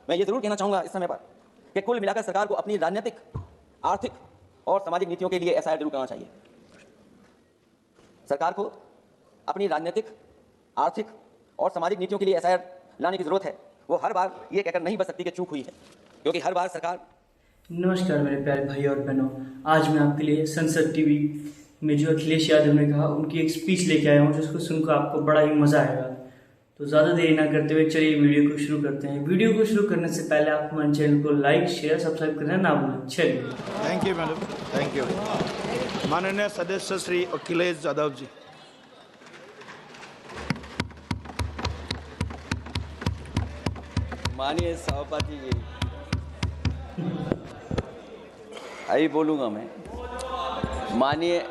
मैं ये जरूर कहना चाहूंगा इस समय पर कि कुल मिलाकर सरकार को अपनी राजनीतिक, आर्थिक और सामाजिक नीतियों के लिए एसआईआर जरूर करना चाहिए। सरकार को अपनी राजनीतिक, आर्थिक और सामाजिक नीतियों के लिए एसआईआर लाने की जरूरत है। वो हर बार ये कहकर नहीं बच सकती कि चूक हुई है, क्योंकि हर बार सरकार। नमस्कार मेरे प्यारे भाई और बहनों, आज मैं आपके लिए संसद टीवी में जो अखिलेश यादव ने कहा उनकी एक स्पीच लेके आया हूँ, जिसको सुनकर आपको बड़ा ही मजा आएगा। तो ज़्यादा देरी ना करते हुए चलिए वीडियो को शुरू करते हैं। वीडियो को शुरू करने से पहले आप हमारे चैनल को लाइक, शेयर, सब्सक्राइब करना ना भूलें। चलिए। Thank you madam, thank you. माननीय सदस्य श्री अखिलेश यादव जी। माननीय सभापति जी, अभी बोलूँगा माननीय,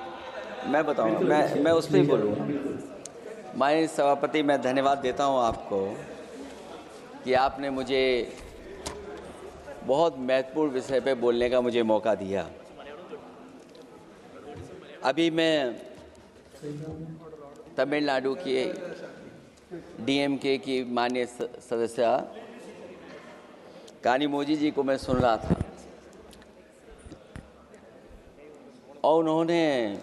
मैं बताऊँगा, मैं उस पर ही बोलूँगा। माननीय सभापति, मैं धन्यवाद देता हूँ आपको कि आपने मुझे बहुत महत्वपूर्ण विषय पे बोलने का मुझे मौका दिया। अभी मैं तमिलनाडु के डीएमके की माननीय सदस्य कानिमोझी जी को मैं सुन रहा था और उन्होंने,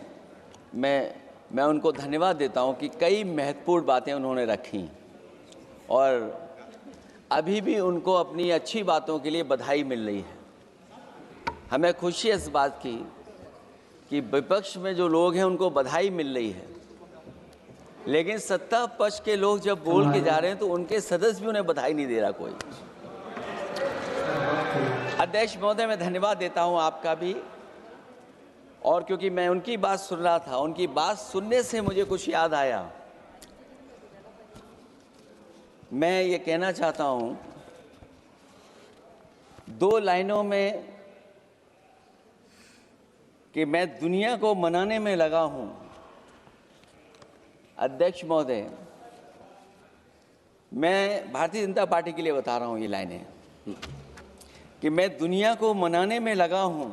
मैं उनको धन्यवाद देता हूं कि कई महत्वपूर्ण बातें उन्होंने रखी और अभी भी उनको अपनी अच्छी बातों के लिए बधाई मिल रही है। हमें खुशी है इस बात की कि विपक्ष में जो लोग हैं उनको बधाई मिल रही है, लेकिन सत्ता पक्ष के लोग जब बोल के जा रहे हैं तो उनके सदस्य भी उन्हें बधाई नहीं दे रहा कोई। अध्यक्ष महोदय, मैं धन्यवाद देता हूं आपका भी, और क्योंकि मैं उनकी बात सुन रहा था, उनकी बात सुनने से मुझे कुछ याद आया। मैं ये कहना चाहता हूं 2 लाइनों में कि मैं दुनिया को मनाने में लगा हूं। अध्यक्ष महोदय, मैं भारतीय जनता पार्टी के लिए बता रहा हूं ये लाइनें कि मैं दुनिया को मनाने में लगा हूं,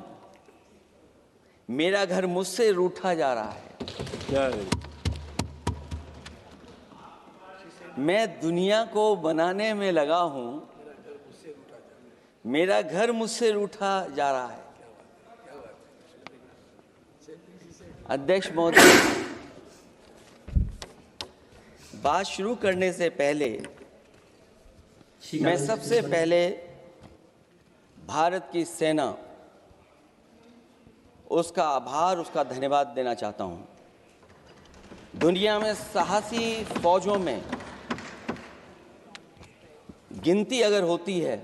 मेरा घर मुझसे रूठा जा रहा है। मैं दुनिया को बनाने में लगा हूं, मेरा घर मुझसे रूठा जा रहा है। अध्यक्ष महोदय, बात शुरू करने से पहले मैं सबसे पहले भारत की सेना, उसका आभार, उसका धन्यवाद देना चाहता हूं। दुनिया में साहसी फौजों में गिनती अगर होती है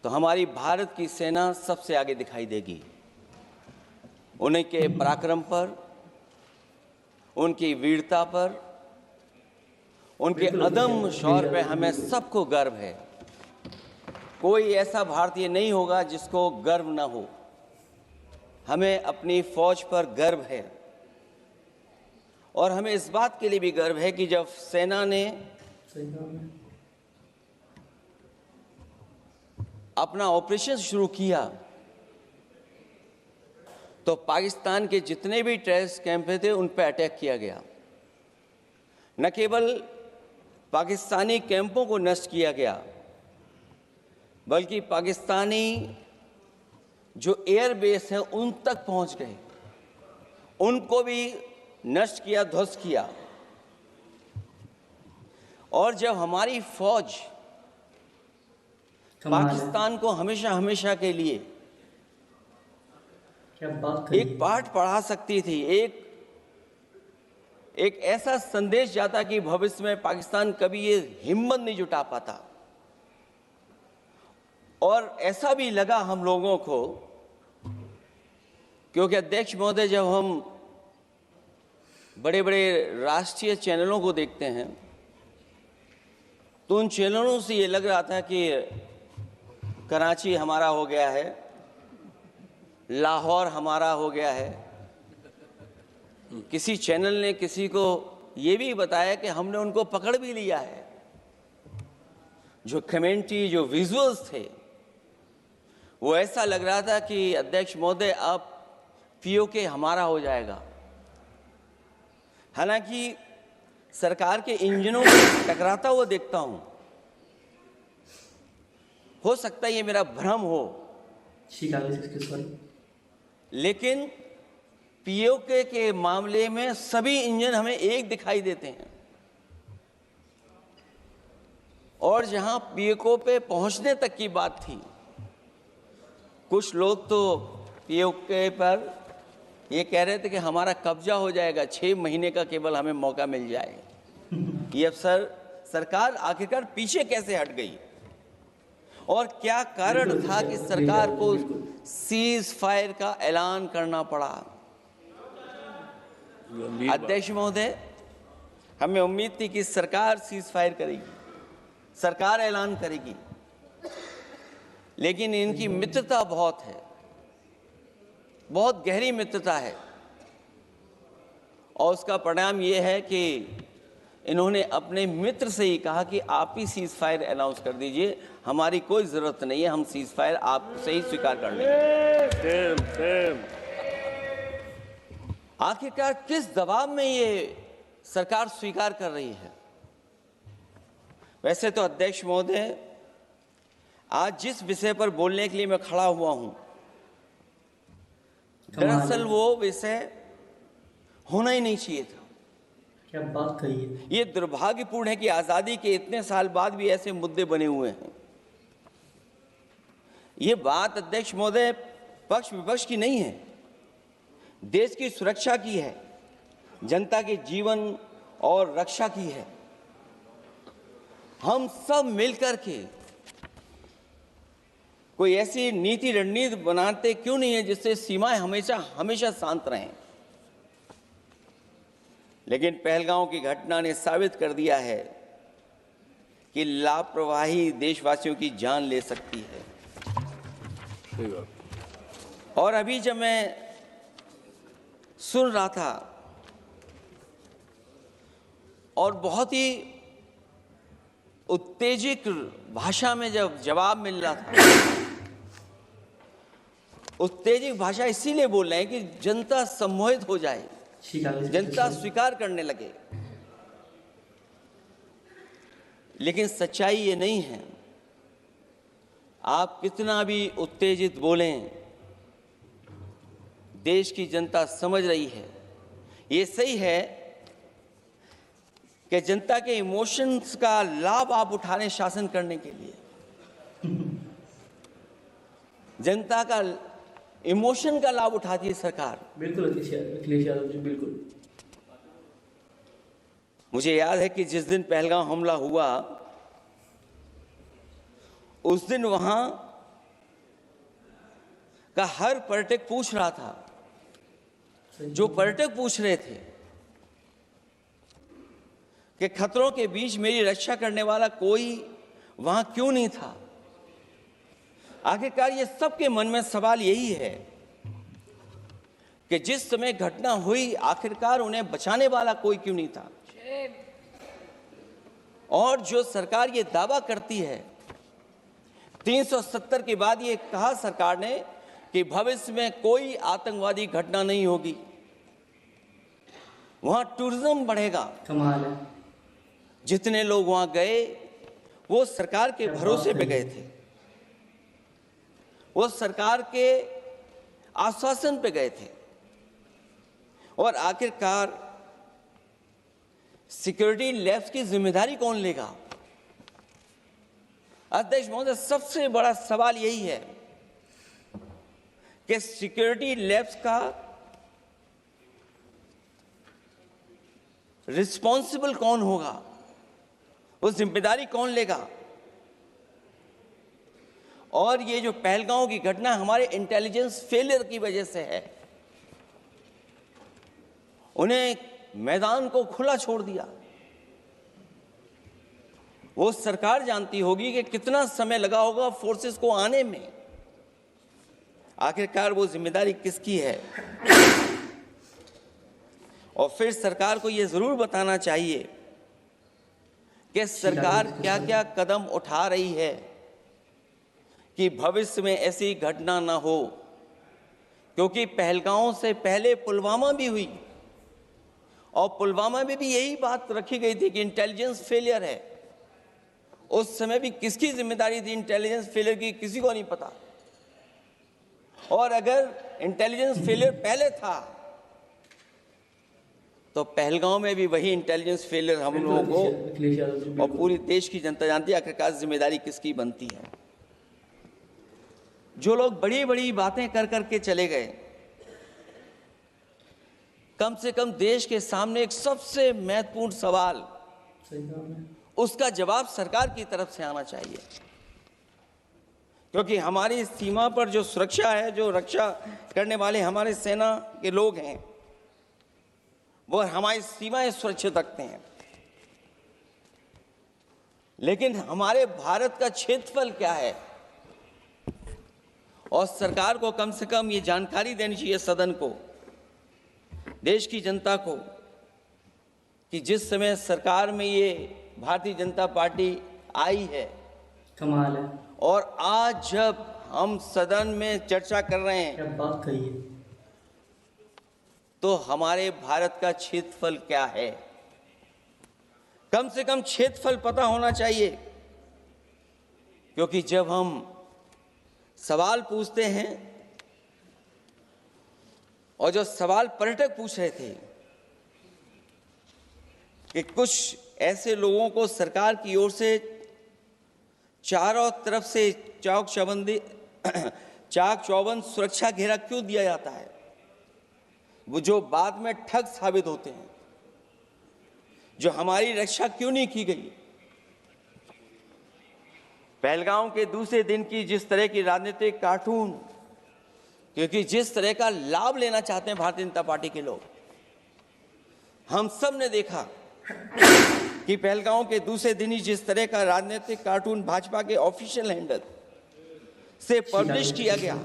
तो हमारी भारत की सेना सबसे आगे दिखाई देगी। उनके पराक्रम पर, उनकी वीरता पर, उनके अदम्य शौर्य पर हमें सबको गर्व है। कोई ऐसा भारतीय नहीं होगा जिसको गर्व न हो। हमें अपनी फौज पर गर्व है और हमें इस बात के लिए भी गर्व है कि जब सेना ने अपना ऑपरेशन शुरू किया तो पाकिस्तान के जितने भी टेररिस्ट कैंप थे उन पर अटैक किया गया। न केवल पाकिस्तानी कैंपों को नष्ट किया गया, बल्कि पाकिस्तानी जो एयर बेस है उन तक पहुंच गए, उनको भी नष्ट किया, ध्वस्त किया। और जब हमारी फौज पाकिस्तान को हमेशा हमेशा के लिए एक पाठ पढ़ा सकती थी, एक ऐसा संदेश जाता कि भविष्य में पाकिस्तान कभी ये हिम्मत नहीं जुटा पाता। और ऐसा भी लगा हम लोगों को, क्योंकि अध्यक्ष महोदय, जब हम बड़े बड़े राष्ट्रीय चैनलों को देखते हैं तो उन चैनलों से ये लग रहा था कि कराची हमारा हो गया है, लाहौर हमारा हो गया है। किसी चैनल ने किसी को ये भी बताया कि हमने उनको पकड़ भी लिया है। जो कमेंट्री, जो विजुअल्स थे, वो ऐसा लग रहा था कि अध्यक्ष महोदय अब पीओके हमारा हो जाएगा। हालांकि सरकार के इंजनों में टकराता हुआ देखता हूं हो सकता है ये मेरा भ्रम हो, सॉरी। लेकिन पीओके के मामले में सभी इंजन हमें एक दिखाई देते हैं, और जहां पीओके पे पहुंचने तक की बात थी, कुछ लोग तो पीओके पर ये कह रहे थे कि हमारा कब्जा हो जाएगा, 6 महीने का केवल हमें मौका मिल जाए। ये अफसर सरकार आखिरकार पीछे कैसे हट गई, और क्या कारण था कि सरकार को सीज फायर का ऐलान करना पड़ा? अध्यक्ष महोदय, हमें उम्मीद थी कि सरकार सीज फायर करेगी, सरकार ऐलान करेगी, लेकिन इनकी मित्रता बहुत है, बहुत गहरी मित्रता है, और उसका परिणाम ये है कि इन्होंने अपने मित्र से ही कहा कि आप ही सीज फायर अनाउंस कर दीजिए, हमारी कोई ज़रूरत नहीं है, हम सीज फायर आपसे ही स्वीकार कर लेंगे। आखिरकार किस दबाव में ये सरकार स्वीकार कर रही है? वैसे तो अध्यक्ष महोदय, आज जिस विषय पर बोलने के लिए मैं खड़ा हुआ हूं, दरअसल वो विषय होना ही नहीं चाहिए था। क्या बात कही है। ये दुर्भाग्यपूर्ण है कि आजादी के इतने साल बाद भी ऐसे मुद्दे बने हुए हैं। ये बात अध्यक्ष महोदय पक्ष विपक्ष की नहीं है, देश की सुरक्षा की है, जनता के जीवन और रक्षा की है। हम सब मिलकर के कोई ऐसी नीति रणनीति बनाते क्यों नहीं है जिससे सीमाएं हमेशा हमेशा शांत रहें। लेकिन पहलगांव की घटना ने साबित कर दिया है कि लापरवाही देशवासियों की जान ले सकती है। और अभी जब मैं सुन रहा था और बहुत ही उत्तेजित भाषा में जब जवाब मिल रहा था, उत्तेजित भाषा इसीलिए बोल रहे हैं कि जनता सम्मोहित हो जाए, जनता स्वीकार करने लगे। लेकिन सच्चाई ये नहीं है। आप कितना भी उत्तेजित बोलें, देश की जनता समझ रही है। ये सही है कि जनता के इमोशंस का लाभ आप उठा रहे हैं शासन करने के लिए। जनता का इमोशन का लाभ उठाती है सरकार। बिल्कुल अखिलेश यादव जी, बिल्कुल। मुझे याद है कि जिस दिन पहलगाम हमला हुआ, उस दिन वहां का हर पर्यटक पूछ रहा था, जो पर्यटक पूछ रहे थे कि खतरों के बीच मेरी रक्षा करने वाला कोई वहां क्यों नहीं था। आखिरकार ये सबके मन में सवाल यही है कि जिस समय घटना हुई, आखिरकार उन्हें बचाने वाला कोई क्यों नहीं था। और जो सरकार ये दावा करती है, 370 के बाद ये कहा सरकार ने कि भविष्य में कोई आतंकवादी घटना नहीं होगी, वहां टूरिज्म बढ़ेगा। कमाल है। जितने लोग वहां गए वो सरकार के भरोसे पे गए थे, वो सरकार के आश्वासन पे गए थे। और आखिरकार सिक्योरिटी लैब्स की जिम्मेदारी कौन लेगा? अध्यक्ष महोदय, सबसे बड़ा सवाल यही है कि सिक्योरिटी लैब्स का रिस्पॉन्सिबल कौन होगा, वो जिम्मेदारी कौन लेगा? और ये जो पहलगांव की घटना हमारे इंटेलिजेंस फेलियर की वजह से है। उन्हें मैदान को खुला छोड़ दिया। वो सरकार जानती होगी कि कितना समय लगा होगा फोर्सेस को आने में। आखिरकार वो जिम्मेदारी किसकी है? और फिर सरकार को ये जरूर बताना चाहिए कि सरकार क्या क्या कदम उठा रही है कि भविष्य में ऐसी घटना ना हो। क्योंकि पहलगांव से पहले पुलवामा भी हुई, और पुलवामा में भी यही बात रखी गई थी कि इंटेलिजेंस फेलियर है। उस समय भी किसकी जिम्मेदारी थी इंटेलिजेंस फेलियर की, किसी को नहीं पता। और अगर इंटेलिजेंस फेलियर पहले था तो पहलगांव में भी वही इंटेलिजेंस फेलियर हम लोगों को और पूरी देश की जनता जानती है आखिरकार जिम्मेदारी किसकी बनती है। जो लोग बड़ी बड़ी बातें कर करके चले गए, कम से कम देश के सामने एक सबसे महत्वपूर्ण सवाल, उसका जवाब सरकार की तरफ से आना चाहिए। क्योंकि हमारी सीमा पर जो सुरक्षा है, जो रक्षा करने वाले हमारे सेना के लोग हैं, वो हमारी सीमाएं सुरक्षित रखते हैं। लेकिन हमारे भारत का क्षेत्रफल क्या है, और सरकार को कम से कम ये जानकारी देनी चाहिए सदन को, देश की जनता को, कि जिस समय सरकार में ये भारतीय जनता पार्टी आई है, कमाल है, और आज जब हम सदन में चर्चा कर रहे हैं, क्या बात कही है, तो हमारे भारत का क्षेत्रफल क्या है, कम से कम क्षेत्रफल पता होना चाहिए। क्योंकि जब हम सवाल पूछते हैं, और जो सवाल पर्यटक पूछ रहे थे कि कुछ ऐसे लोगों को सरकार की ओर से चारों तरफ से चाक चौबंद सुरक्षा घेरा क्यों दिया जाता है, वो जो बाद में ठग साबित होते हैं, जो हमारी रक्षा क्यों नहीं की गई। पहलगांव के दूसरे दिन की जिस तरह की राजनीतिक कार्टून, क्योंकि जिस तरह का लाभ लेना चाहते हैं भारतीय जनता पार्टी के लोग, हम सब ने देखा कि पहलगांव के दूसरे दिन ही जिस तरह का राजनीतिक कार्टून भाजपा के ऑफिशियल हैंडल से पब्लिश किया गया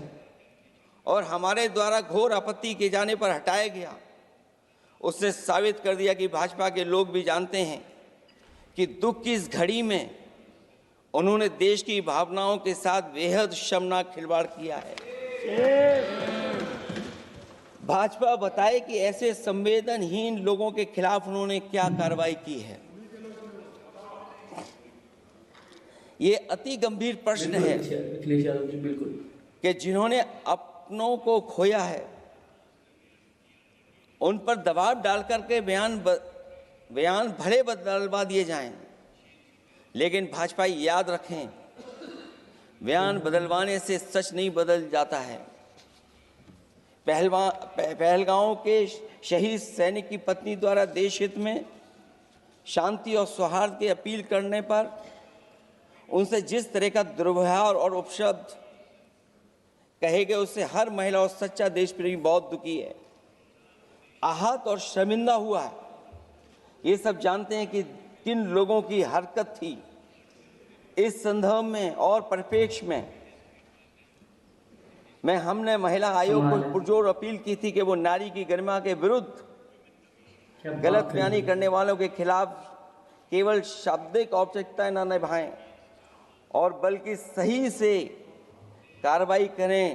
और हमारे द्वारा घोर आपत्ति किए जाने पर हटाया गया, उसने साबित कर दिया कि भाजपा के लोग भी जानते हैं कि दुख की इस घड़ी में उन्होंने देश की भावनाओं के साथ बेहद शर्मनाक खिलवाड़ किया है। भाजपा बताए कि ऐसे संवेदनहीन लोगों के खिलाफ उन्होंने क्या कार्रवाई की है। ये अति गंभीर प्रश्न है कि जिन्होंने अपनों को खोया है, उन पर दबाव डाल करके बयान भले बदलवा दिए जाएं, लेकिन भाजपा याद रखें, बयान बदलवाने से सच नहीं बदल जाता है। पहलगांव के शहीद सैनिक की पत्नी द्वारा देश हित में शांति और सौहार्द की अपील करने पर उनसे जिस तरह का दुर्व्यवहार और उपशब्द कहे गए, उससे हर महिला और सच्चा देश प्रेमी बहुत दुखी है, आहत और शर्मिंदा हुआ है। ये सब जानते हैं कि किन लोगों की हरकत थी। इस संदर्भ में और परिप्रेक्ष्य में हमने महिला आयोग को पुरजोर अपील की थी कि वो नारी की गरिमा के विरुद्ध गलत बयानी करने वालों के खिलाफ केवल शाब्दिक औपचारिकताएं न निभाएं और बल्कि सही से कार्रवाई करें,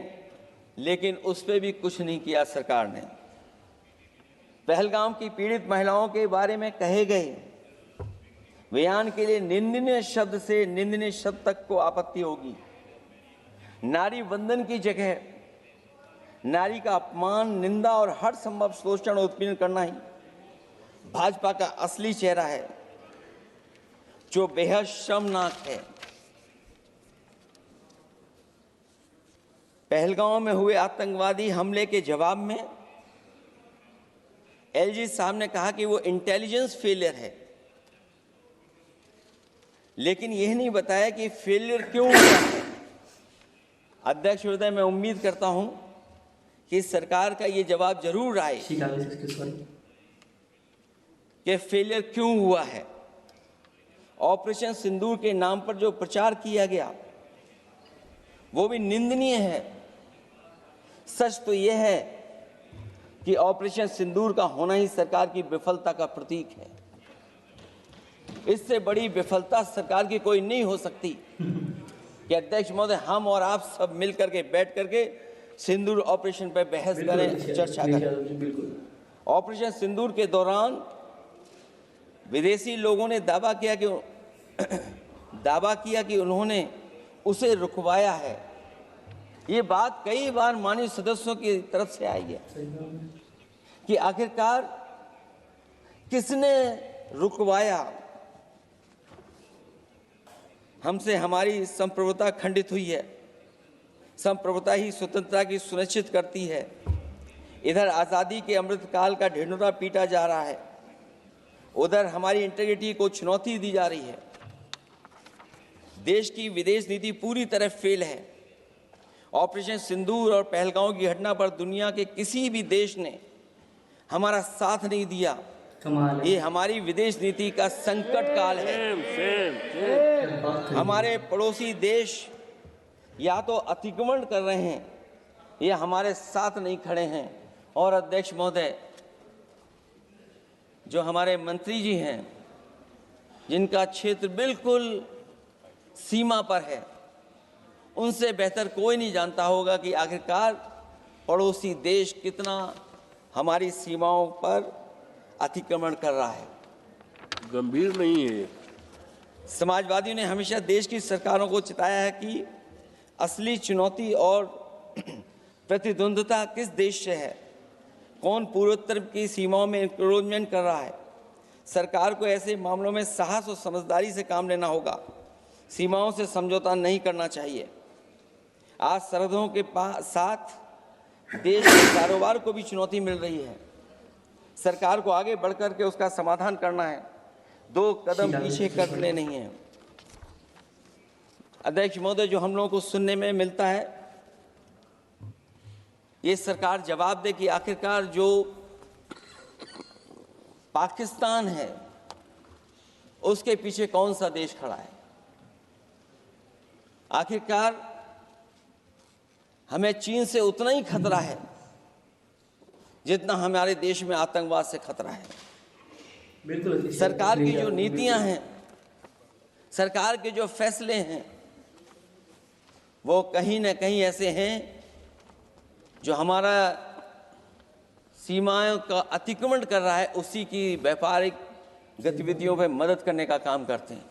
लेकिन उस पर भी कुछ नहीं किया सरकार ने। पहलगाम की पीड़ित महिलाओं के बारे में कहे गए बयान के लिए निंदनीय शब्द से निंदनीय शब्द तक को आपत्ति होगी। नारी वंदन की जगह नारी का अपमान, निंदा और हर संभव शोषण उत्पीड़न करना ही भाजपा का असली चेहरा है, जो बेहद शर्मनाक है। पहलगांव में हुए आतंकवादी हमले के जवाब में एलजी साहब ने कहा कि वो इंटेलिजेंस फेलियर है, लेकिन यह नहीं बताया कि फेलियर क्यों हुआ है। अध्यक्ष महोदय, मैं उम्मीद करता हूं कि सरकार का ये जवाब जरूर आए कि फेलियर क्यों हुआ है। ऑपरेशन सिंदूर के नाम पर जो प्रचार किया गया वो भी निंदनीय है। सच तो यह है कि ऑपरेशन सिंदूर का होना ही सरकार की विफलता का प्रतीक है। इससे बड़ी विफलता सरकार की कोई नहीं हो सकती कि अध्यक्ष महोदय हम और आप सब मिल करके बैठ करके सिंदूर ऑपरेशन पर बहस करें, चर्चा करें। ऑपरेशन सिंदूर के दौरान विदेशी लोगों ने दावा किया कि दावा किया कि उन्होंने उसे रुकवाया है। ये बात कई बार माननीय सदस्यों की तरफ से आई है कि आखिरकार किसने रुकवाया। हमसे हमारी संप्रभुता खंडित हुई है। संप्रभुता ही स्वतंत्रता की सुनिश्चित करती है। इधर आज़ादी के अमृतकाल का ढिंढोरा पीटा जा रहा है, उधर हमारी इंटीग्रिटी को चुनौती दी जा रही है। देश की विदेश नीति पूरी तरह फेल है। ऑपरेशन सिंदूर और पहलगांव की घटना पर दुनिया के किसी भी देश ने हमारा साथ नहीं दिया। कमाल है। ये हमारी विदेश नीति का संकट काल है। हमारे पड़ोसी देश या तो अतिक्रमण कर रहे हैं या हमारे साथ नहीं खड़े हैं। और अध्यक्ष महोदय, जो हमारे मंत्री जी हैं, जिनका क्षेत्र बिल्कुल सीमा पर है, उनसे बेहतर कोई नहीं जानता होगा कि आखिरकार पड़ोसी देश कितना हमारी सीमाओं पर अतिक्रमण कर रहा है। गंभीर नहीं है। समाजवादियों ने हमेशा देश की सरकारों को चिताया है कि असली चुनौती और प्रतिद्वंद्विता किस देश से है, कौन पूर्वोत्तर की सीमाओं में इंक्रोचमेंट कर रहा है। सरकार को ऐसे मामलों में साहस और समझदारी से काम लेना होगा। सीमाओं से समझौता नहीं करना चाहिए। आज सरहदों के साथ देश के कारोबार को भी चुनौती मिल रही है। सरकार को आगे बढ़कर के उसका समाधान करना है, 2 कदम पीछे करने नहीं है। अध्यक्ष महोदय, जो हम लोगों को सुनने में मिलता है, ये सरकार जवाब दे कि आखिरकार जो पाकिस्तान है उसके पीछे कौन सा देश खड़ा है। आखिरकार हमें चीन से उतना ही खतरा है जितना हमारे देश में आतंकवाद से खतरा है। बिल्कुल। सरकार की जो नीतियां हैं, सरकार के जो फैसले हैं, वो कहीं न कहीं ऐसे हैं जो हमारा सीमाओं का अतिक्रमण कर रहा है, उसी की व्यापारिक गतिविधियों में मदद करने का काम करते हैं।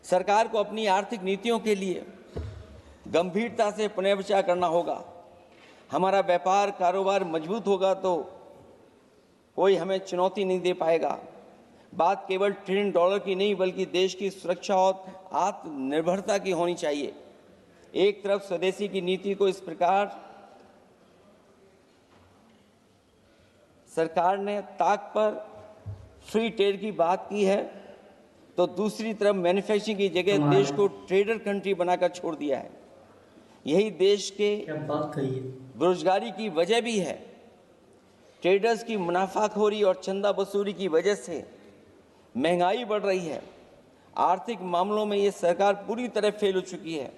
सरकार को अपनी आर्थिक नीतियों के लिए गंभीरता से पुनर्विचार करना होगा। हमारा व्यापार कारोबार मजबूत होगा तो कोई हमें चुनौती नहीं दे पाएगा। बात केवल $1 ट्रिलियन की नहीं, बल्कि देश की सुरक्षा और आत्मनिर्भरता की होनी चाहिए। एक तरफ स्वदेशी की नीति को इस प्रकार सरकार ने ताक पर फ्री ट्रेड की बात की है, तो दूसरी तरफ मैन्युफैक्चरिंग की जगह देश को ट्रेडर कंट्री बनाकर छोड़ दिया है। यही देश के क्या बात कही है। बेरोजगारी की वजह भी है। ट्रेडर्स की मुनाफाखोरी और चंदा वसूली की वजह से महंगाई बढ़ रही है। आर्थिक मामलों में ये सरकार पूरी तरह फेल हो चुकी है।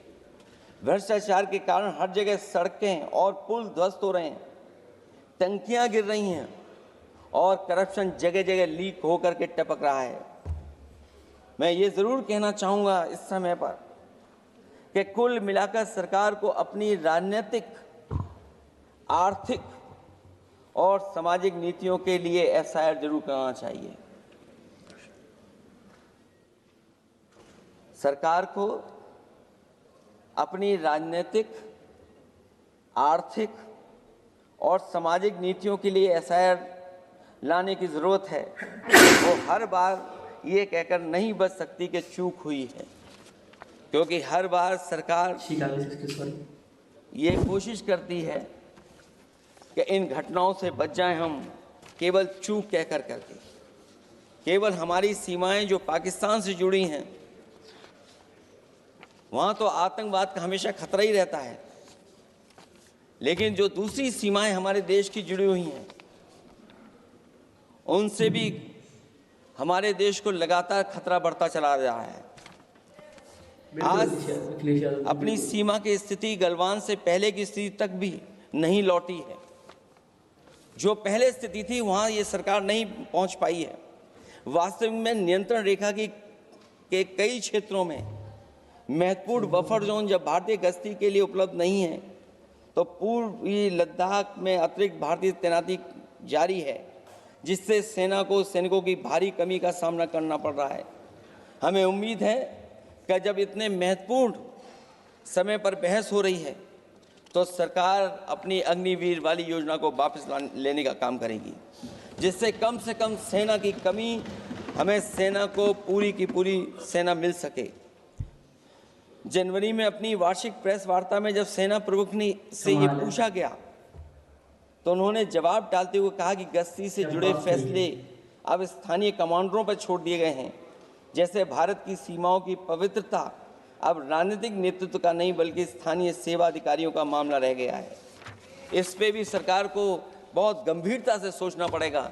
भ्रष्टाचार के कारण हर जगह सड़कें और पुल ध्वस्त हो रहे हैं, टंकियां गिर रही हैं और करप्शन जगह जगह लीक होकर के टपक रहा है। मैं ये ज़रूर कहना चाहूँगा इस समय पर कि कुल मिलाकर सरकार को अपनी राजनीतिक, आर्थिक और सामाजिक नीतियों के लिए एफआईआर जरूर करना चाहिए। सरकार को अपनी राजनीतिक, आर्थिक और सामाजिक नीतियों के लिए एफआईआर लाने की ज़रूरत है। वो हर बार ये कहकर नहीं बच सकती कि चूक हुई है, क्योंकि हर बार सरकार ये कोशिश करती है कि इन घटनाओं से बच जाएं हम, केवल चूक कह कर करके। केवल हमारी सीमाएं जो पाकिस्तान से जुड़ी हैं, वहाँ तो आतंकवाद का हमेशा खतरा ही रहता है, लेकिन जो दूसरी सीमाएं हमारे देश की जुड़ी हुई हैं, उनसे भी हमारे देश को लगातार खतरा बढ़ता चला रहा है। आज अपनी सीमा की स्थिति गलवान से पहले की स्थिति तक भी नहीं लौटी है। जो पहले स्थिति थी वहाँ ये सरकार नहीं पहुँच पाई है। वास्तविक में नियंत्रण रेखा के कई क्षेत्रों में महत्वपूर्ण बफर जोन जब भारतीय गश्ती के लिए उपलब्ध नहीं है, तो पूर्वी लद्दाख में अतिरिक्त भारतीय तैनाती जारी है, जिससे सेना को सैनिकों की भारी कमी का सामना करना पड़ रहा है। हमें उम्मीद है कि जब इतने महत्वपूर्ण समय पर बहस हो रही है तो सरकार अपनी अग्निवीर वाली योजना को वापस लेने का काम करेगी, जिससे कम से कम सेना की कमी, हमें सेना को पूरी की पूरी सेना मिल सके। जनवरी में अपनी वार्षिक प्रेस वार्ता में जब सेना प्रमुख ने से ये पूछा गया तो उन्होंने जवाब डालते हुए कहा कि गश्ती से जुड़े फैसले अब स्थानीय कमांडरों पर छोड़ दिए गए हैं। जैसे भारत की सीमाओं की पवित्रता अब राजनीतिक नेतृत्व का नहीं बल्कि स्थानीय सेवा अधिकारियों का मामला रह गया है। इस पे भी सरकार को बहुत गंभीरता से सोचना पड़ेगा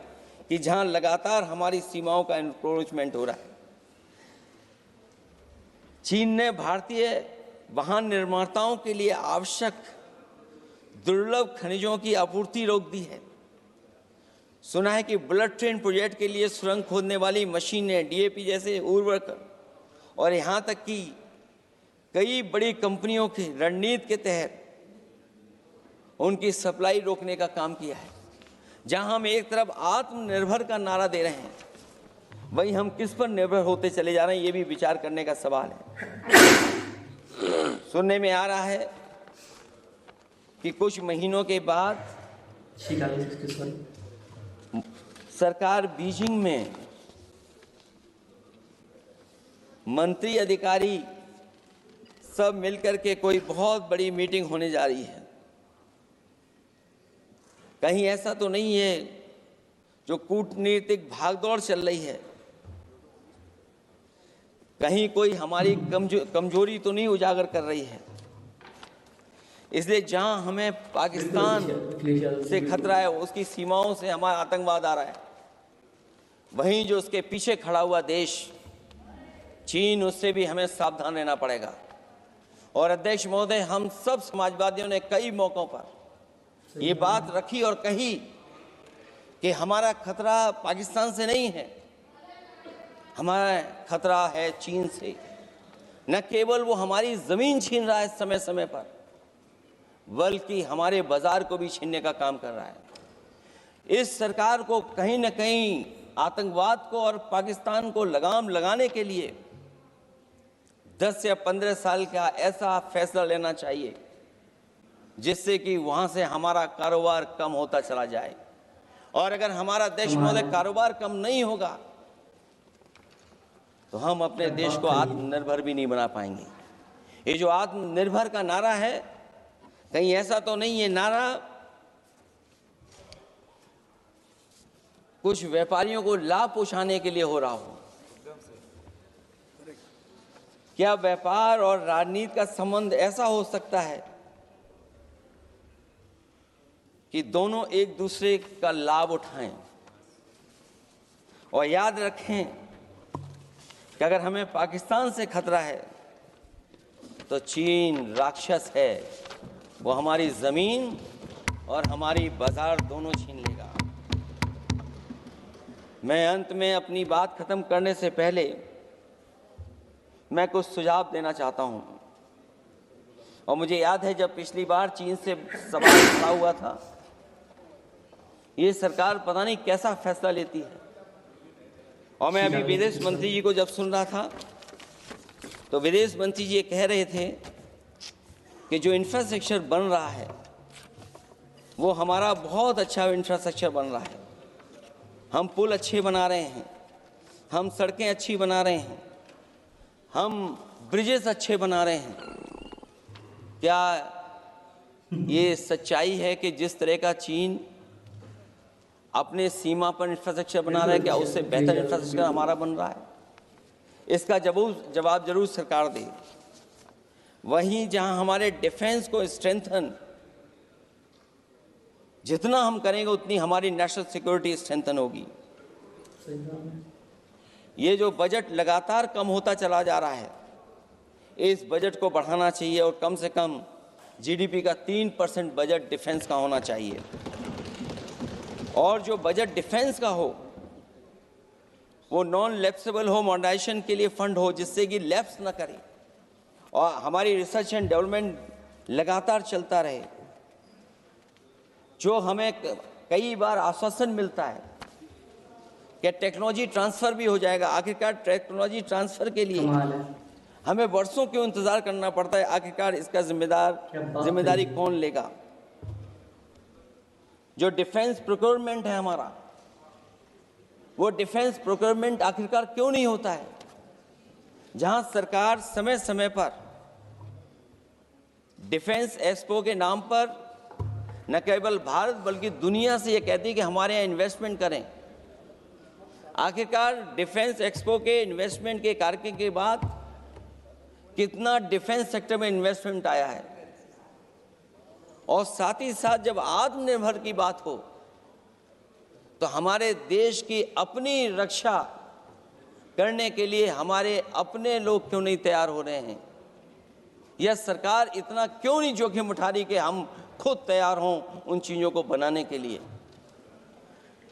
कि जहां लगातार हमारी सीमाओं का एनक्रोचमेंट हो रहा है। चीन ने भारतीय वाहन निर्माताओं के लिए आवश्यक दुर्लभ खनिजों की आपूर्ति रोक दी है। सुना है कि बुलेट ट्रेन प्रोजेक्ट के लिए सुरंग खोदने वाली मशीनें, डीएपी जैसे उर्वरक और यहाँ तक कि कई बड़ी कंपनियों की रणनीति के तहत उनकी सप्लाई रोकने का काम किया है। जहां हम एक तरफ आत्मनिर्भर का नारा दे रहे हैं, वहीं हम किस पर निर्भर होते चले जा रहे हैं, ये भी विचार करने का सवाल है। सुनने में आ रहा है कि कुछ महीनों के बाद सरकार बीजिंग में मंत्री अधिकारी सब मिलकर के कोई बहुत बड़ी मीटिंग होने जा रही है। कहीं ऐसा तो नहीं है जो कूटनीतिक भागदौड़ चल रही है, कहीं कोई हमारी कमजोरी तो नहीं उजागर कर रही है। इसलिए जहां हमें पाकिस्तान से खतरा है, उसकी सीमाओं से हमारा आतंकवाद आ रहा है, वहीं जो उसके पीछे खड़ा हुआ देश चीन, उससे भी हमें सावधान रहना पड़ेगा। और अध्यक्ष महोदय, हम सब समाजवादियों ने कई मौकों पर ये बात रखी और कही कि हमारा खतरा पाकिस्तान से नहीं है, हमारा खतरा है चीन से। न केवल वो हमारी जमीन छीन रहा है समय समय पर, बल्कि हमारे बाजार को भी छीनने का काम कर रहा है। इस सरकार को कहीं न कहीं आतंकवाद को और पाकिस्तान को लगाम लगाने के लिए 10 या 15 साल का ऐसा फैसला लेना चाहिए जिससे कि वहां से हमारा कारोबार कम होता चला जाए। और अगर हमारा देश महोदय कारोबार कम नहीं होगा तो हम अपने देश को आत्मनिर्भर भी नहीं बना पाएंगे। ये जो आत्मनिर्भर का नारा है, कहीं ऐसा तो नहीं है नारा कुछ व्यापारियों को लाभ पहुंचाने के लिए हो रहा हो? क्या व्यापार और राजनीति का संबंध ऐसा हो सकता है कि दोनों एक दूसरे का लाभ उठाएं? और याद रखें कि अगर हमें पाकिस्तान से खतरा है तो चीन राक्षस है, वो हमारी जमीन और हमारी बाजार दोनों छीन लेगा। मैं अंत में अपनी बात खत्म करने से पहले मैं कुछ सुझाव देना चाहता हूं। और मुझे याद है जब पिछली बार चीन से सवाल खड़ा हुआ था, ये सरकार पता नहीं कैसा फैसला लेती है। और मैं अभी विदेश मंत्री जी को जब सुन रहा था तो विदेश मंत्री जी ये कह रहे थे कि जो इंफ्रास्ट्रक्चर बन रहा है वो हमारा बहुत अच्छा इंफ्रास्ट्रक्चर बन रहा है। हम पुल अच्छे बना रहे हैं, हम सड़कें अच्छी बना रहे हैं, हम ब्रिजेस अच्छे बना रहे हैं। क्या ये सच्चाई है कि जिस तरह का चीन अपने सीमा पर इंफ्रास्ट्रक्चर बना रहा है, क्या उससे बेहतर इंफ्रास्ट्रक्चर हमारा बन रहा है? इसका जवाब जरूर सरकार दे। वहीं जहां हमारे डिफेंस को स्ट्रेंथन जितना हम करेंगे उतनी हमारी नेशनल सिक्योरिटी स्ट्रेंथन होगी। ये जो बजट लगातार कम होता चला जा रहा है, इस बजट को बढ़ाना चाहिए और कम से कम जीडीपी का 3% बजट डिफेंस का होना चाहिए। और जो बजट डिफेंस का हो वो नॉन लैप्सेबल हो, मॉडर्नाइजेशन के लिए फंड हो जिससे कि लैप्स ना करे और हमारी रिसर्च एंड डेवलपमेंट लगातार चलता रहे। जो हमें कई बार आश्वासन मिलता है कि टेक्नोलॉजी ट्रांसफर भी हो जाएगा, आखिरकार टेक्नोलॉजी ट्रांसफर के लिए हमें वर्षों क्यों इंतजार करना पड़ता है? आखिरकार इसका जिम्मेदारी कौन लेगा? जो डिफेंस प्रोक्योरमेंट है हमारा, वो डिफेंस प्रोक्योरमेंट आखिरकार क्यों नहीं होता है? जहां सरकार समय समय पर डिफेंस एक्सपो के नाम पर न केवल भारत बल्कि दुनिया से ये कहती है कि हमारे यहाँ इन्वेस्टमेंट करें। आखिरकार डिफेंस एक्सपो के इन्वेस्टमेंट के कार्यक्रम के बाद कितना डिफेंस सेक्टर में इन्वेस्टमेंट आया है? और साथ ही साथ जब आत्मनिर्भर की बात हो तो हमारे देश की अपनी रक्षा करने के लिए हमारे अपने लोग क्यों नहीं तैयार हो रहे हैं? यह सरकार इतना क्यों नहीं जोखिम उठा रही कि हम खुद तैयार हों उन चीज़ों को बनाने के लिए?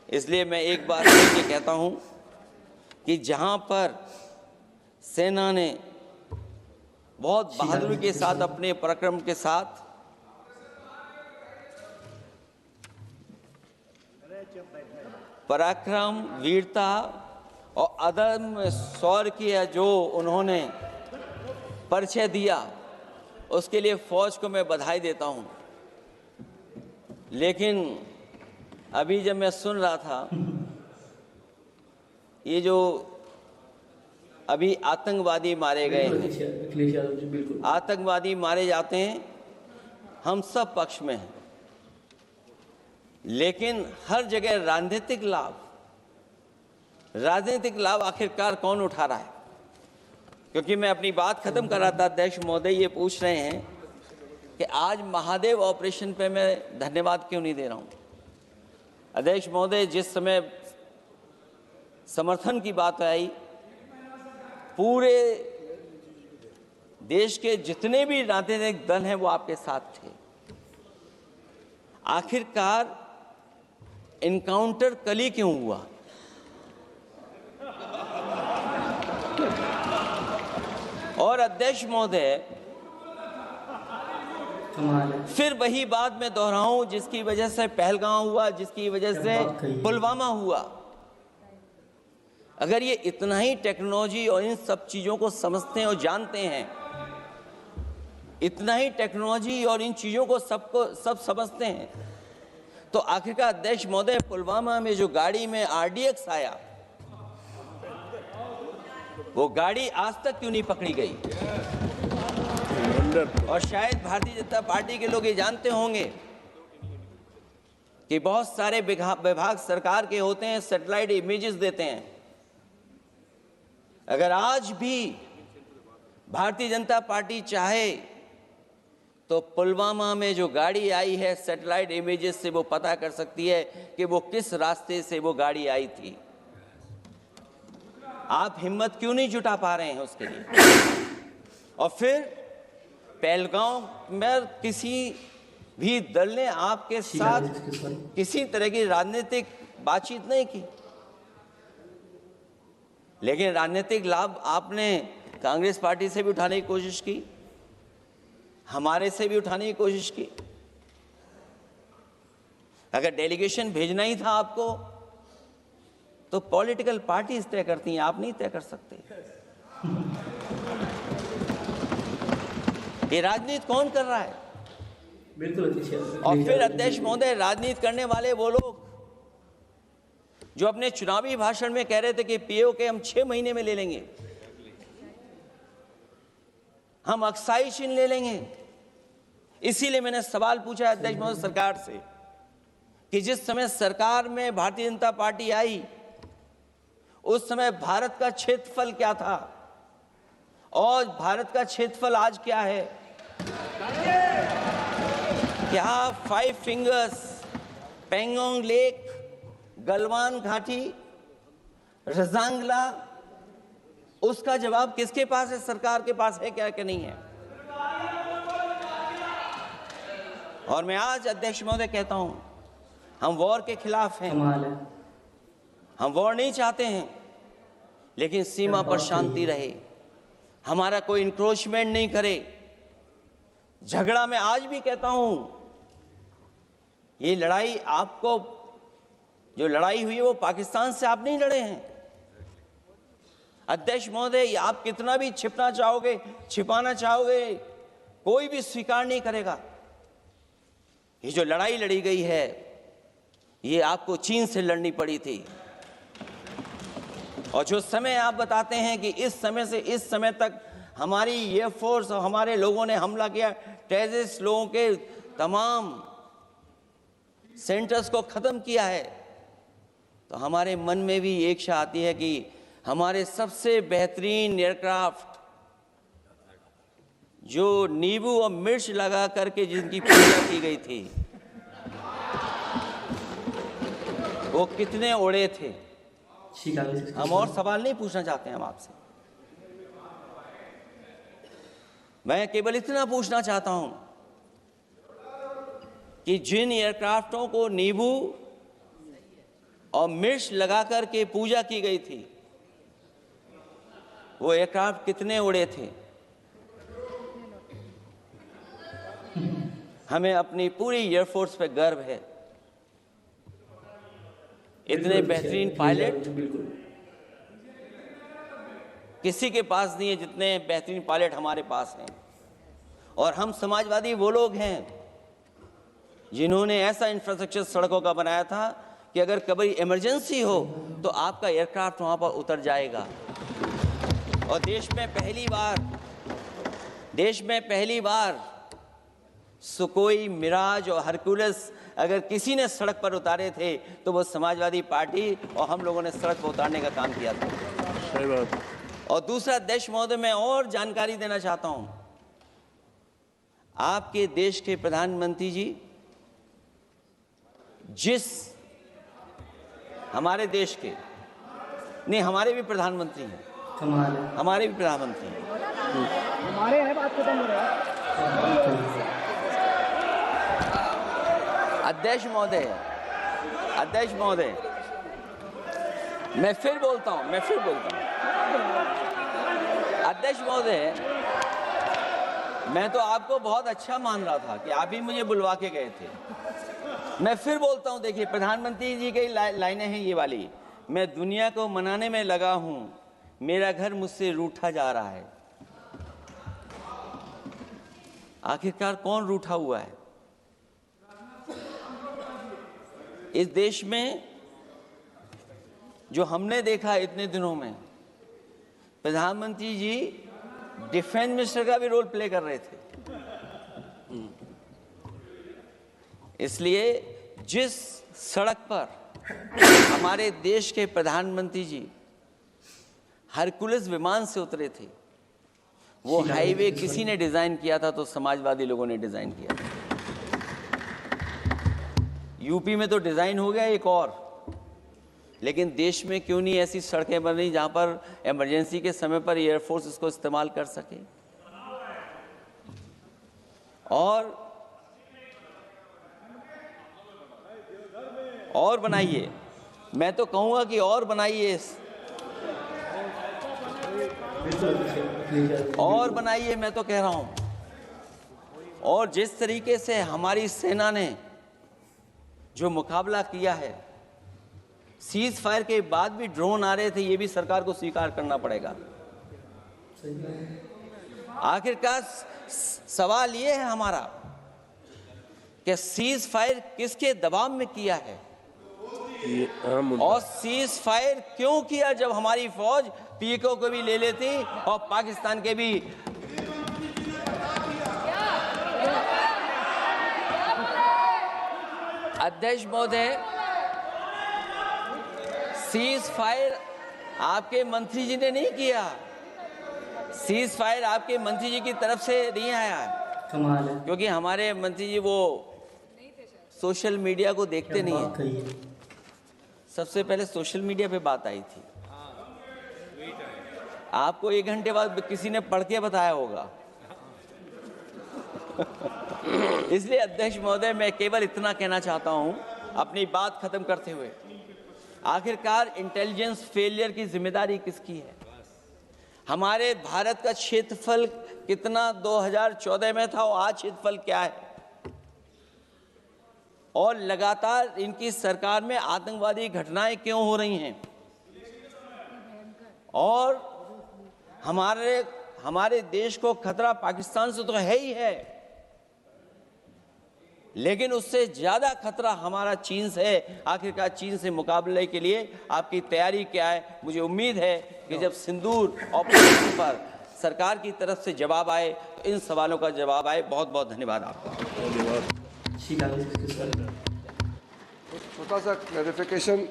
इसलिए मैं एक बार ये कहता हूं कि जहां पर सेना ने बहुत बहादुरी के साथ अपने पराक्रम के साथ पराक्रम, वीरता और अदम्य शौर्य की जो उन्होंने परिचय दिया, उसके लिए फौज को मैं बधाई देता हूं। लेकिन अभी जब मैं सुन रहा था, ये जो अभी आतंकवादी मारे गए हैं, आतंकवादी मारे जाते हैं, हम सब पक्ष में हैं, लेकिन हर जगह राजनीतिक लाभ आखिरकार कौन उठा रहा है? क्योंकि मैं अपनी बात खत्म कर रहा था, अध्यक्ष महोदय ये पूछ रहे हैं कि आज महादेव ऑपरेशन पे मैं धन्यवाद क्यों नहीं दे रहा हूं? अध्यक्ष महोदय, जिस समय समर्थन की बात आई, पूरे देश के जितने भी राजनीतिक दल हैं वो आपके साथ थे। आखिरकार इनकाउंटर कल ही क्यों हुआ? और अध्यक्ष महोदय, फिर वही बात मैं दोहराऊं जिसकी वजह से पहलगांव हुआ, जिसकी वजह से पुलवामा हुआ। अगर ये इतना ही टेक्नोलॉजी और इन सब चीजों को समझते हैं और जानते हैं, इतना ही टेक्नोलॉजी और इन चीजों को सब समझते हैं, तो आखिरकार अध्यक्ष महोदय, पुलवामा में जो गाड़ी में RDX आया, वो गाड़ी आज तक क्यों नहीं पकड़ी गई? और शायद भारतीय जनता पार्टी के लोग ये जानते होंगे कि बहुत सारे विभाग सरकार के होते हैं, सैटेलाइट इमेजेस देते हैं। अगर आज भी भारतीय जनता पार्टी चाहे तो पुलवामा में जो गाड़ी आई है, सैटेलाइट इमेजेस से वो पता कर सकती है कि वो किस रास्ते से वो गाड़ी आई थी। आप हिम्मत क्यों नहीं जुटा पा रहे हैं उसके लिए? और फिर पहलगांव में किसी भी दल ने आपके साथ किसी तरह की राजनीतिक बातचीत नहीं की, लेकिन राजनीतिक लाभ आपने कांग्रेस पार्टी से भी उठाने की कोशिश की, हमारे से भी उठाने की कोशिश की। अगर डेलीगेशन भेजना ही था आपको तो पॉलिटिकल पार्टीज तय करती हैं, आप नहीं तय कर सकते। ये राजनीति कौन कर रहा है? बिल्कुल। और फिर अध्यक्ष महोदय, राजनीति करने वाले वो लोग जो अपने चुनावी भाषण में कह रहे थे कि POK हम 6 महीने में ले लेंगे, हम अक्साई चिन्ह ले लेंगे। इसीलिए मैंने सवाल पूछा अध्यक्ष महोदय सरकार से कि जिस समय सरकार में भारतीय जनता पार्टी आई, उस समय भारत का क्षेत्रफल क्या था और भारत का क्षेत्रफल आज क्या है? क्या 5 फिंगर्स, पेंगोंग लेक, गलवान घाटी, रजांगला, उसका जवाब किसके पास है? सरकार के पास है क्या कि नहीं है? और मैं आज अध्यक्ष महोदय कहता हूं, हम वॉर के खिलाफ हैं, हम वॉर नहीं चाहते हैं, लेकिन सीमा पर शांति रहे, हमारा कोई इंक्रोचमेंट नहीं करे। झगड़ा मैं आज भी कहता हूं, ये लड़ाई आपको, जो लड़ाई हुई है वो पाकिस्तान से आप नहीं लड़े हैं, अध्यक्ष महोदय, आप कितना भी छिपना चाहोगे, छिपाना चाहोगे, कोई भी स्वीकार नहीं करेगा। ये जो लड़ाई लड़ी गई है, ये आपको चीन से लड़नी पड़ी थी। और जो समय आप बताते हैं कि इस समय से इस समय तक हमारी एयरफोर्स और हमारे लोगों ने हमला किया, टेररिस्ट लोगों के तमाम सेंटर्स को खत्म किया है, तो हमारे मन में भी एक इच्छा आती है कि हमारे सबसे बेहतरीन एयरक्राफ्ट जो नींबू और मिर्च लगा करके जिनकी पूजा की गई थी, वो कितने उड़े थे। हम और सवाल नहीं पूछना चाहते हैं हम आपसे, मैं केवल इतना पूछना चाहता हूं कि जिन एयरक्राफ्टों को नींबू और मिर्च लगाकर के पूजा की गई थी, वो एयरक्राफ्ट कितने उड़े थे। हमें अपनी पूरी एयरफोर्स पे गर्व है। इतने बेहतरीन पायलट किसी के पास नहीं है जितने बेहतरीन पायलट हमारे पास हैं। और हम समाजवादी वो लोग हैं जिन्होंने ऐसा इंफ्रास्ट्रक्चर सड़कों का बनाया था कि अगर कभी इमरजेंसी हो तो आपका एयरक्राफ्ट वहां पर उतर जाएगा। और देश में पहली बार सुकोई, मिराज और हरकुलस अगर किसी ने सड़क पर उतारे थे तो वो समाजवादी पार्टी और हम लोगों ने सड़क पर उतारने का काम किया था। सही बात। और दूसरा, अध्यक्ष महोदय, मैं और जानकारी देना चाहता हूं। आपके देश के प्रधानमंत्री जी हमारे देश के नहीं, हमारे भी प्रधानमंत्री हैं, हमारे भी प्रधानमंत्री हैं। हमारे हैं, बात खत्म हो रहा है। अध्यक्ष महोदय, मैं फिर बोलता हूं। अध्यक्ष महोदय, मैं तो आपको बहुत अच्छा मान रहा था कि आप ही मुझे बुलवा के गए थे। मैं फिर बोलता हूं, देखिए प्रधानमंत्री जी की लाइनें हैं ये वाली, मैं दुनिया को मनाने में लगा हूं, मेरा घर मुझसे रूठा जा रहा है। आखिरकार कौन रूठा हुआ है इस देश में? जो हमने देखा इतने दिनों में, प्रधानमंत्री जी डिफेंस मिनिस्टर का भी रोल प्ले कर रहे थे। इसलिए जिस सड़क पर हमारे देश के प्रधानमंत्री जी हरकुलस विमान से उतरे थे, वो हाईवे किसी ने डिजाइन किया था? तो समाजवादी लोगों ने डिजाइन किया था। यूपी में तो डिजाइन हो गया एक और, लेकिन देश में क्यों नहीं ऐसी सड़कें बन रही जहां पर इमरजेंसी के समय पर एयरफोर्स इसको इस्तेमाल कर सके? और बनाइए, मैं तो कहूंगा कि और बनाइए, और बनाइए, मैं तो कह रहा हूं। और जिस तरीके से हमारी सेना ने जो मुकाबला किया है, सीज फायर के बाद भी ड्रोन आ रहे थे, ये भी सरकार को स्वीकार करना पड़ेगा। आखिरकार सवाल ये है हमारा कि सीज फायर किसके दबाव में किया है और सीज फायर क्यों किया जब हमारी फौज पीको को भी ले लेती और पाकिस्तान के भी। अध्यक्ष महोदय, सीज फायर आपके मंत्री जी ने नहीं किया, सीज फायर आपके मंत्री जी की तरफ से नहीं आया, क्योंकि हमारे मंत्री जी वो सोशल मीडिया को देखते नहीं है। सबसे पहले सोशल मीडिया पे बात आई थी, आपको 1 घंटे बाद किसी ने पढ़ के बताया होगा। इसलिए अध्यक्ष महोदय, मैं केवल इतना कहना चाहता हूं अपनी बात खत्म करते हुए, आखिरकार इंटेलिजेंस फेलियर की जिम्मेदारी किसकी है? हमारे भारत का क्षेत्रफल कितना 2014 में था और आज क्षेत्रफल क्या है? और लगातार इनकी सरकार में आतंकवादी घटनाएं क्यों हो रही हैं? और हमारे देश को खतरा पाकिस्तान से तो है ही है, लेकिन उससे ज्यादा खतरा हमारा चीन से है। आखिरकार चीन से मुकाबले के लिए आपकी तैयारी क्या है? मुझे उम्मीद है कि जब सिंदूर ऑपरेशन पर सरकार की तरफ से जवाब आए तो इन सवालों का जवाब आए। बहुत बहुत धन्यवाद आपका। छोटा सा क्लैरिफिकेशन,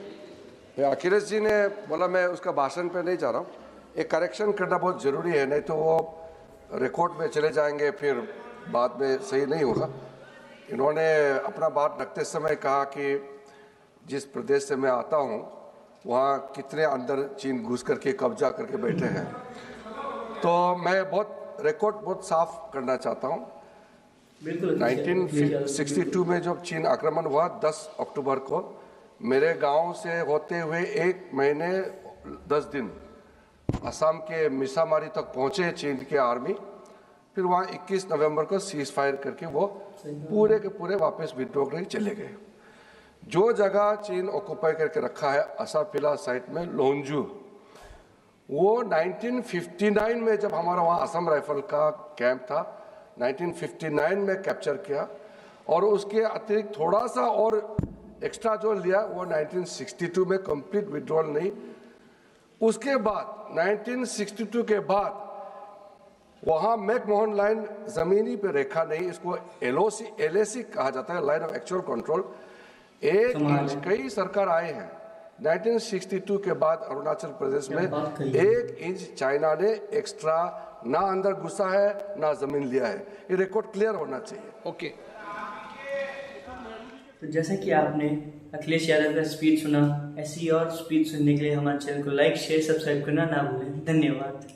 अखिलेश जी ने बोला, मैं उसका भाषण पे नहीं जा रहा हूँ। एक करेक्शन करना बहुत ज़रूरी है, नहीं तो वो रिकॉर्ड में चले जाएंगे, फिर बाद में सही नहीं होगा। इन्होंने अपना बात रखते समय कहा कि जिस प्रदेश से मैं आता हूँ वहाँ कितने अंदर चीन घुस करके कब्जा करके बैठे हैं, तो मैं रिकॉर्ड बहुत साफ करना चाहता हूँ। 1962 में जब चीन आक्रमण हुआ 10 अक्टूबर को, मेरे गांव से होते हुए 1 महीने 10 दिन असम के मिसामारी तक पहुंचे चीन के आर्मी। फिर वहाँ 21 नवंबर को सीज फायर करके वो पूरे के पूरे वापस विड्रॉ करके चले गए। जो जगह चीन ऑक्यूपाई करके रखा है असाफिला साइट में लोंजू, वो 1959 में जब हमारा वहाँ असम राइफल का कैंप था 1959 में कैप्चर किया, और उसके अतिरिक्त थोड़ा सा और एक्स्ट्रा जो लिया वो 1962 में कंप्लीट विड्रॉल नहीं। उसके बाद 1962 के बाद वहाँ मैकमोहन लाइन जमीनी पे रेखा नहीं, इसको LAC कहा जाता है, line of actual control. 1 inch कई सरकार आए हैं 1962 के बाद अरुणाचल प्रदेश में 1 इंच चाइना ने एक्स्ट्रा ना अंदर घुसा है ना जमीन लिया है। ये रिकॉर्ड क्लियर होना चाहिए। ओके। तो जैसा कि आपने अखिलेश यादव का स्पीच सुना, ऐसी और स्पीच सुनने के लिए हमारे चैनल को लाइक शेयर सब्सक्राइब करना ना भूलें। धन्यवाद।